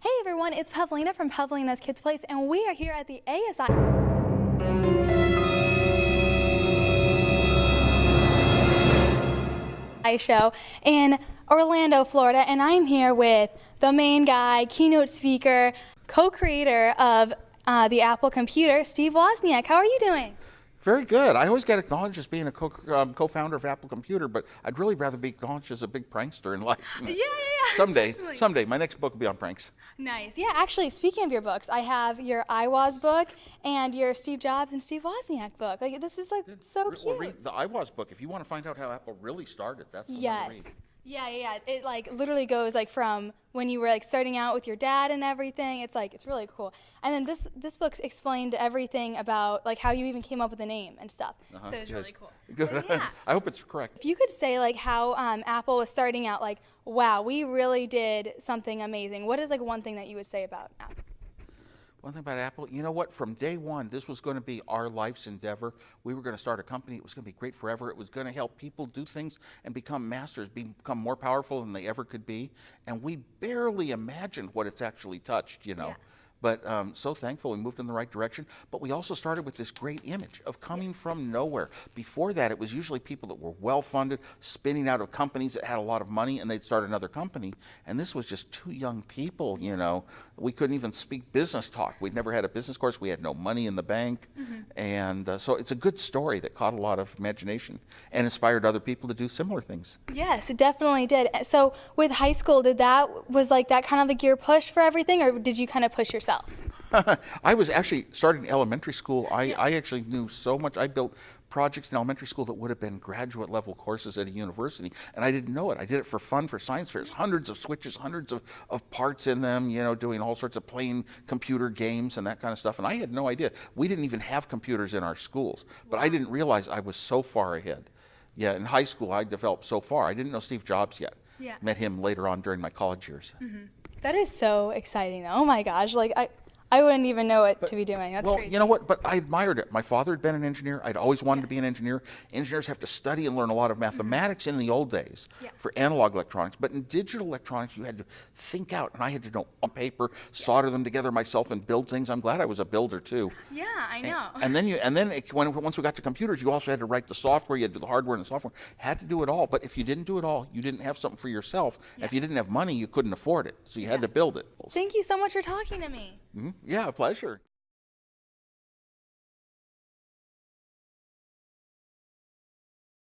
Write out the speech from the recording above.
Hey everyone, it's Pavlina from Pavlina's Kids Place, and we are here at the ASI show in Orlando, Florida, and I'm here with the main guy, keynote speaker, co-creator of the Apple computer, Steve Wozniak. How are you doing? Very good. I always get acknowledged as being a co-founder of Apple Computer, but I'd really rather be acknowledged as a big prankster in life. Yeah. Someday. My next book will be on pranks. Nice. Yeah, actually, speaking of your books, I have your iWoz book and your Steve Jobs and Steve Wozniak book. Like, this is so cute. Well, read the iWoz book if you want to find out how Apple really started. That's the one to read. Yeah. It literally goes from when you were starting out with your dad and everything. It's really cool. And then this book's explained everything about how you even came up with the name and stuff. So it's really cool. Good. Yeah. I hope it's correct. If you could say how Apple was starting out, wow, we really did something amazing. What is one thing that you would say about Apple? One thing about Apple, you know what? From day one, this was going to be our life's endeavor. We were going to start a company. It was going to be great forever. It was going to help people do things and become masters, become more powerful than they ever could be. And we barely imagined what it's actually touched, Yeah. But so thankful we moved in the right direction. But we also started with this great image of coming from nowhere. Before that, it was usually people that were well-funded, spinning out of companies that had a lot of money, and they'd start another company. And this was just two young people, We couldn't even speak business talk. We'd never had a business course. We had no money in the bank. Mm-hmm. And so it's a good story that caught a lot of imagination and inspired other people to do similar things. Yes, it definitely did. So with high school, was that kind of your push for everything, or did you kind of push yourself? I was actually starting elementary school. I actually knew so much. I built projects in elementary school that would have been graduate level courses at a university, and I didn't know it. I did it for fun for science fairs, hundreds of switches, hundreds of parts in them, doing all sorts of playing computer games and that kind of stuff, and I had no idea. We didn't even have computers in our schools, but I didn't realize I was so far ahead. Yeah, in high school I developed so far. I didn't know Steve Jobs yet. Yeah. Met him later on during my college years. Mm-hmm. That is so exciting, though. Oh my gosh, I wouldn't even know what to be doing. That's crazy. You know what? But I admired it. My father had been an engineer. I'd always wanted to be an engineer. Engineers have to study and learn a lot of mathematics in the old days for analog electronics. But in digital electronics, you had to think out, and I had to know on paper, solder them together myself, and build things. I'm glad I was a builder too. Yeah, I know. Once we got to computers, you also had to write the software. You had to do the hardware and the software. Had to do it all. But if you didn't do it all, you didn't have something for yourself. If you didn't have money, you couldn't afford it. So you had to build it. Thank you so much for talking to me. Mm-hmm. Yeah, a pleasure.